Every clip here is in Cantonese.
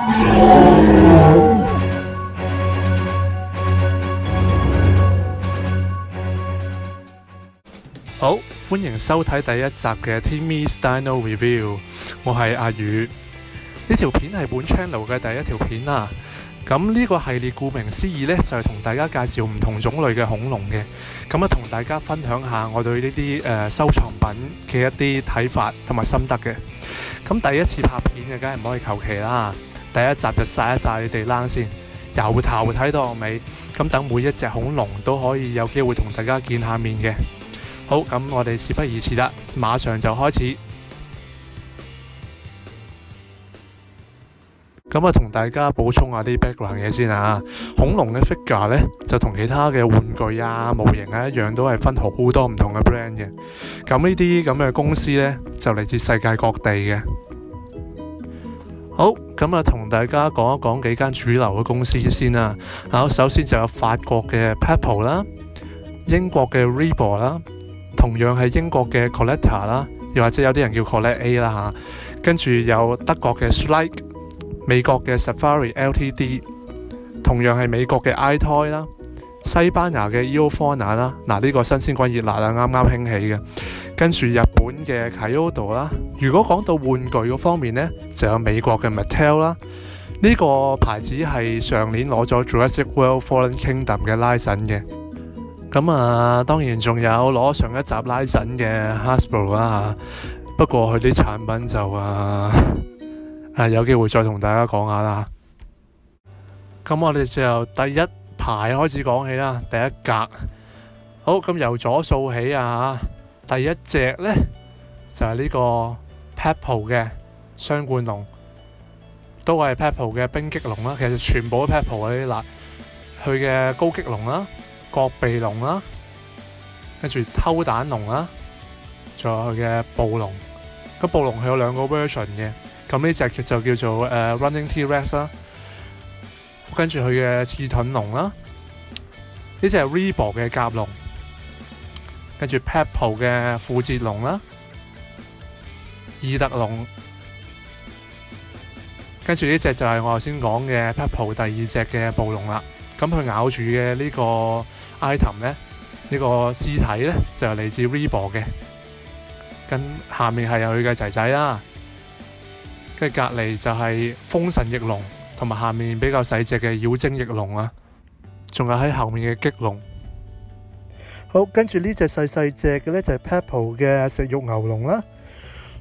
好，歡迎收睇第一集嘅 Timmy's Dino Review， 我係阿宇。呢條片係本 channel 嘅第一條片啦。咁呢個系列顧名思義呢，就係同大家介紹唔同種類嘅恐龍嘅。咁同大家分享下我對呢啲收藏品嘅一啲睇法同埋心得嘅。咁第一次拍片嘅，梗係唔可以求其啦。第一集就曬一曬你哋冷先，由頭睇到尾。咁等每一隻恐龍都可以有機會同大家見下面嘅。好，咁我哋事不宜遲啦，馬上就開始。咁同大家補充下啲 background 嘢先啊。恐龍嘅 figure 呢，就同其他嘅玩具啊、模型啊一樣，都係分好多唔同嘅 brand 嘅。咁呢啲咁嘅公司呢，就嚟自世界各地嘅。好，咁同大家講一講幾間主流嘅公司先啦。首先就有法國嘅 Peppo 啦，英國嘅 Reebok 啦，同樣係英國嘅 Collector 啦，又或者有啲人叫 Collect A 啦嚇。跟住有德國嘅 Schleich， 美國嘅 Safari Ltd， 同樣係美國嘅 iToy 啦，西班牙嘅 Eofauna 啦，呢個新鮮滾熱辣啦，啱啱興起嘅。跟住日本嘅 Kyoto 啦。如果講到玩具嗰方面呢，就有美國嘅 Mattel 啦。呢個牌子係上年攞咗 Jurassic World Fallen Kingdom 嘅 license 嘅。咁當然仲有攞上一集 license 嘅 Hasbro 啦。不過佢啲產品就有機會再同大家講下啦。咁我哋就由第一排開始講起啦，第一格。好，咁由左數起啊。第一隻呢，就係呢個 Peppo 嘅雙冠龍，都係 Peppo 嘅冰激龍啦。其實全部都 Peppo 嗰啲啦，佢嘅高激龍啦、角鼻龍啦，跟住偷蛋龍啦，仲有佢嘅暴龍。咁暴龍佢有兩個 version 嘅，咁呢隻就叫做Running T-Rex 啦。跟住佢嘅刺盾龍啦，呢隻係 Reebok 嘅甲龍。跟住 Peppo 嘅富捷龍啦，異特龍，跟住呢隻就係我頭先講嘅 Peppo 第二隻嘅暴龍啦。咁佢咬住嘅呢個 item 呢，呢個屍體呢，就係嚟自 Reebok 嘅。跟下面係有佢嘅仔仔啦，跟住隔離就係風神翼龍，同埋下面比較細隻嘅妖精翼龍啊，仲有喺後面嘅激龍。好，跟住呢隻細隻嘅呢，就係 Peppo 嘅食肉牛龍啦，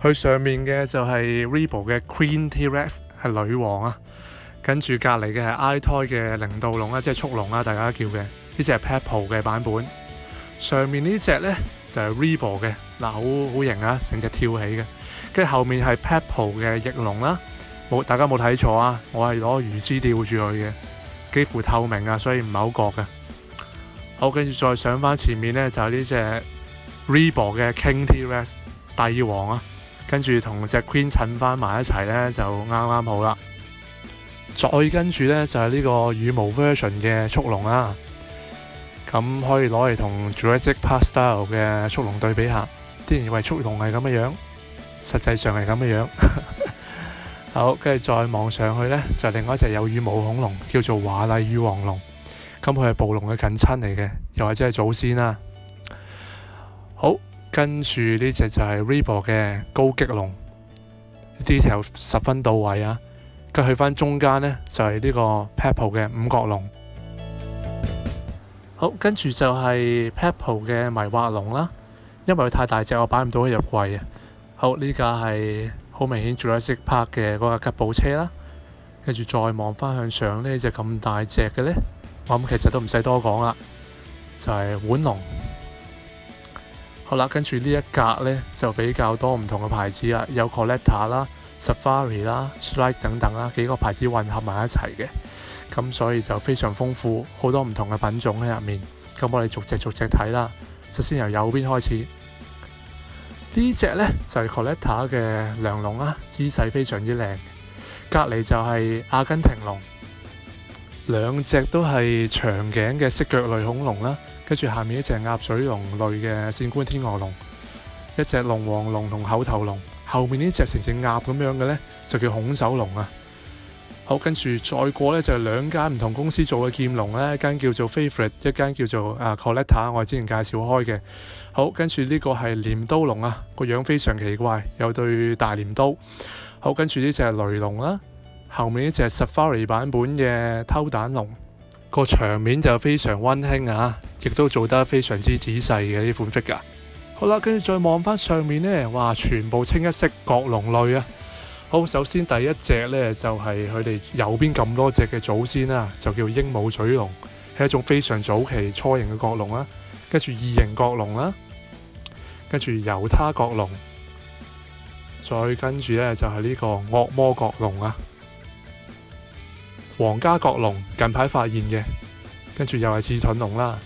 佢上面嘅就係 Reebok 嘅 Queen T-Rex 係女王啊，跟住隔離嘅係 iToy 嘅靈導龍啦，即係速龍啦，大家叫嘅呢隻係 Peppo 嘅版本。上面呢隻呢，就係 Reebok 嘅，好型啊，成隻跳起嘅。跟住後面係 Peppo 嘅翼龍啦，大家冇睇錯啊，我係攞魚絲吊住佢嘅，幾乎透明啊，所以唔係好覺嘅。好，跟住再上翻前面呢，就係呢隻 Reebok 嘅 King T-Rex 帝王啊，跟住同隻 Queen 襯翻埋一齊呢，就啱啱好啦。再跟住呢，就係呢個羽毛 version 嘅速龍啦，咁可以攞嚟同 Jurassic Park style 嘅速龍對比下。啲人以為速龍係咁嘅樣，實際上係咁嘅樣。好，跟住再望上去呢，就另外一隻有羽毛恐龍，叫做華麗羽王龍。咁佢係暴龍嘅近親嚟嘅，又或者係祖先啦。好，跟住呢隻就係 Reebok 嘅高激龍 ，detail 十分到位啊。跟住去翻中間呢，就係呢個 Peppo 嘅五角龍。好，跟住就係 Peppo 嘅迷惑龍啦，因為佢太大隻，我擺唔到佢入櫃啊。好，呢架係好明顯 Jurassic Park 嘅嗰架吉普車啦。跟住再望翻向上呢隻咁大隻嘅呢。我諗其實都唔使多講啦，就係腕龍。好啦，跟住呢一格呢，就比較多唔同嘅牌子啦，有 Collector 啦、Safari 啦、Schleich 等等啦，幾個牌子混合埋一齊嘅，咁所以就非常豐富，好多唔同嘅品種喺入面。咁我哋逐隻睇啦。首先由右邊開始，呢隻呢，就係 Collector 嘅梁龍啦，姿勢非常之靚。隔離就係阿根廷龍。兩隻都係長頸嘅蜥腳類恐龍啦，跟住下面一隻鴨水龍類嘅線冠天鵝龍，一隻龍王龍同口頭龍，後面呢隻成隻鴨咁樣嘅呢，就叫恐手龍啊。好，跟住再過呢，就係兩間唔同公司做嘅劍龍咧，一間叫做 Favorite， 一間叫做Collector， 我之前介紹開嘅。好，跟住呢個係鐮刀龍啊，個樣非常奇怪，有對大鐮刀。好，跟住呢隻係雷龍啦，後面呢隻係 Safari 版本嘅偷蛋龍，個場面就非常溫馨啊，亦都做得非常之仔細嘅呢款 figure。好啦，跟住再望翻上面呢，哇，全部清一色角龍類啊！好，首先第一隻呢，就係佢哋右邊咁多隻嘅祖先啦，就叫鸚鵡嘴龍，係一種非常早期初型嘅角龍啦。跟住異形角龍啦，跟住猶他角龍，再跟住呢，就係呢個惡魔角龍啊，皇家角龍近排發現嘅，跟住又係刺盾龍啦，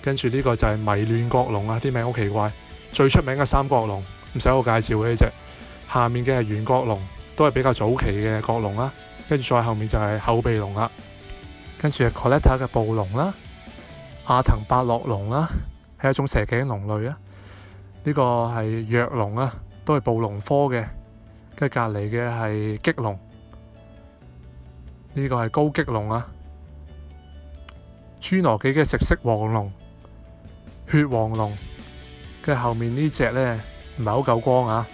跟住呢個就係迷亂角龍啊，啲名好奇怪，最出名嘅三角龍唔使我介紹嘅呢隻。下面嘅係圓角龍，都係比較早期嘅角龍啦。跟住再後面就係後鼻龍啦。跟住係 Collector 嘅暴龍啦，亞藤伯樂龍啦，係一種蛇頸龍類啊。呢個係藥龍啊，都係暴龍科嘅。跟住隔離嘅係棘龍，呢個係高棘龍啊。侏羅紀嘅食色黃龍、血黃龍，跟住後面呢隻呢，唔係好夠光啊。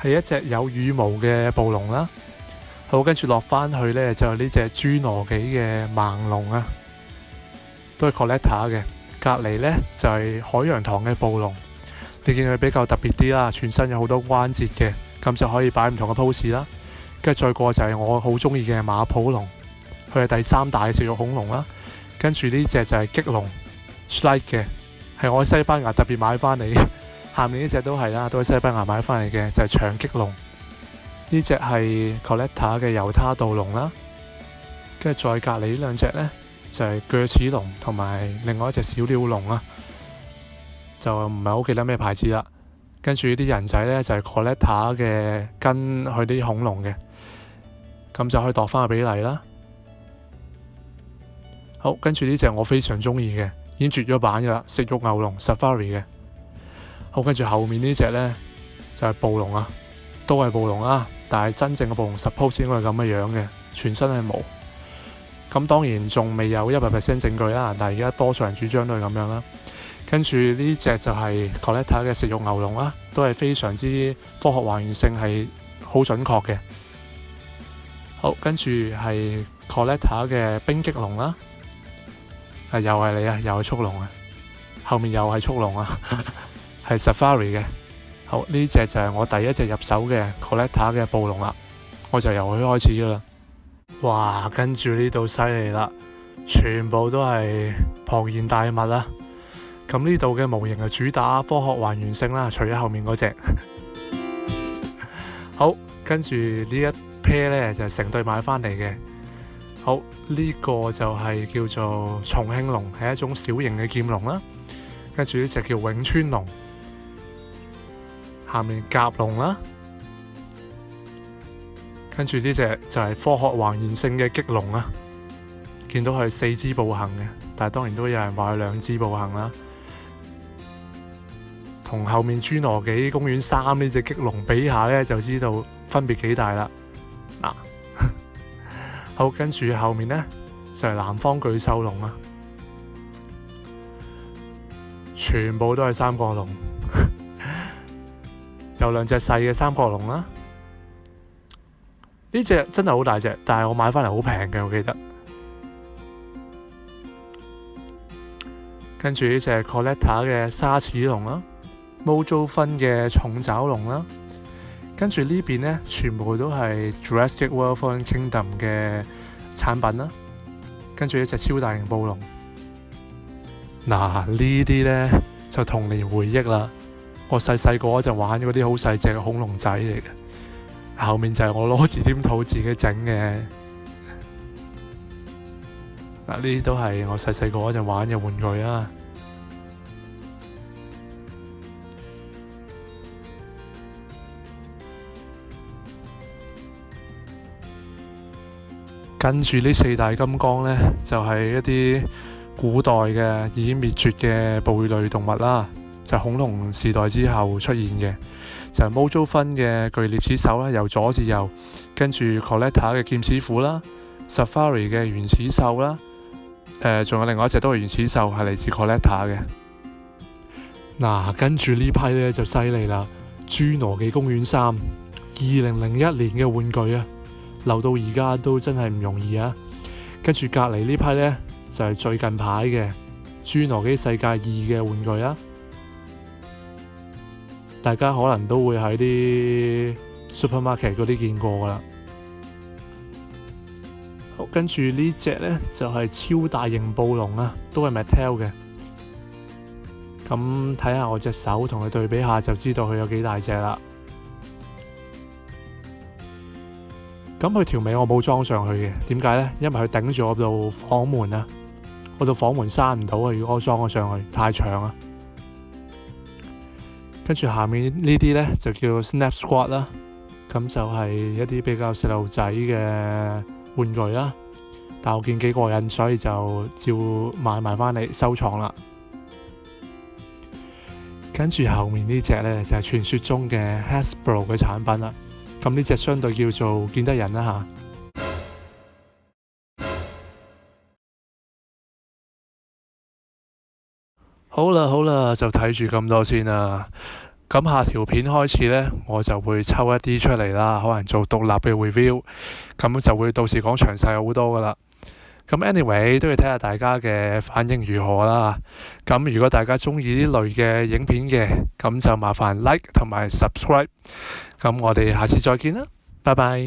係一隻有羽毛嘅暴龍啦。好，跟住落返去呢，就係呢隻侏羅紀嘅盲龍啊，都係 Collector 嘅。隔離呢，就係海洋堂嘅暴龍，你見佢比較特別啲啦，全身有好多關節嘅，咁就可以擺唔同嘅 pose 啦。跟住再過就係我好中意嘅馬普龍，佢係第三大嘅食肉恐龍啦。跟住呢隻就係棘龍 Shrike 嘅，係我喺西班牙特別買返嚟。下面呢隻都係啦，都喺西班牙買翻嚟嘅，就係長棘龍。呢隻係 Collector 嘅猶他盜龍啦。跟住再隔離呢兩隻呢，就係鋸齒龍同埋另外一隻小鳥龍啊，就唔係好記得咩牌子啦。跟住呢啲人仔呢，就係 Collector 嘅跟佢啲恐龍嘅，咁就可以度翻個比例啦。好，跟住呢隻我非常中意嘅，已經絕咗版噶啦，食肉牛龍 Safari 嘅。好，跟住後面呢隻呢，就係暴龍啊，都係暴龍啦，但係真正嘅暴龍 suppose 應該係咁嘅樣嘅，全身係毛。咁當然仲未有100% 證據啦，但係而家多數人主張都係咁樣啦。跟住呢隻就係 Collector 嘅食肉牛龍啦，都係非常之科學還原性係好準確嘅。好，跟住係 Collector 嘅冰棘龍啦，又係你啊，又係速龍啊，後面又係速龍啊。係 Safari 嘅。好，呢隻就係我第一隻入手嘅 Collector 嘅暴龍啦，我就由佢開始噶啦。哇，跟住呢度犀利啦，全部都係龐然大物啦。咁呢度嘅模型係主打科學還原性啦，除咗後面嗰隻。好，跟住呢一 pair 呢，就係成對買翻嚟嘅。好，呢個就係叫做重慶龍，係一種小型嘅劍龍啦。跟住呢隻叫永川龍。下面甲龍啦，跟住呢隻就係科學還原性嘅棘龍啦，見到佢係4肢步行嘅，但係當然都有人話佢2肢步行啦。同後面侏羅紀公園3呢隻棘龍比下呢，就知道分別幾大啦。嗱，好，跟住後面呢，就係南方巨獸龍啦，全部都係三角龍。有2隻細嘅三角龍啦，呢隻真係好大隻，但係我買翻嚟好平嘅，我記得。跟住呢隻 Collector 嘅沙齒龍啦，Mojo 分嘅重爪龍啦，跟住呢邊呢，全部都係 Jurassic World Fallen Kingdom 嘅產品啦。跟住呢隻超大型暴龍，嗱呢啲呢，就童年回憶啦。我細個嗰陣玩嗰啲好細隻嘅恐龍仔嚟嘅，後面就係我攞字典套自己整嘅。嗱，呢啲都係我細個嗰陣玩嘅玩具啊。跟住呢4大金剛呢，就係一啲古代嘅已經滅絕嘅哺乳類動物啦。就恐龍時代之後出現嘅，就係 Mojo 分嘅巨獵齒獸啦，由左至右，跟住 Collector 嘅劍齒虎啦，Safari 嘅原始獸啦，仲有另外一隻都係原始獸，係嚟自 Collector 嘅。嗱，跟住呢批呢就犀利啦，侏羅紀公園3 2001年嘅玩具啊，留到而家都真係唔容易啊。跟住隔離呢批呢，就係最近排嘅侏羅紀世界2嘅玩具啦，大家可能都會喺啲 supermarket 嗰啲見過噶啦。好，跟住呢隻呢，就係超大型暴龍啊，都係 Mattel 嘅。咁睇下我隻手同佢對比下，就知道佢有幾大隻啦。咁佢條尾我冇裝上去嘅，點解呢？因為佢頂住我度房門啊，我度房門閂唔到啊。如果我裝咗上去，太長啊。跟住下面呢啲呢，就叫 Snap Squad 啦，咁就係一啲比較細路仔嘅玩具啦。但我見幾過癮，所以就照買埋返嚟收藏啦。跟住後面呢隻呢，就係傳說中嘅 Hasbro 嘅產品啦。咁呢隻相對叫做見得人啦嚇。好啦，就睇住咁多先啦。咁下條片開始呢，我就會抽一啲出嚟啦，可能做獨立嘅 review，咁就會到時講詳細好多噶啦。咁 anyway 都要睇下大家嘅反應如何啦。咁如果大家中意呢類嘅影片嘅，咁就麻煩 like 同埋 subscribe。咁我哋下次再見啦，拜拜。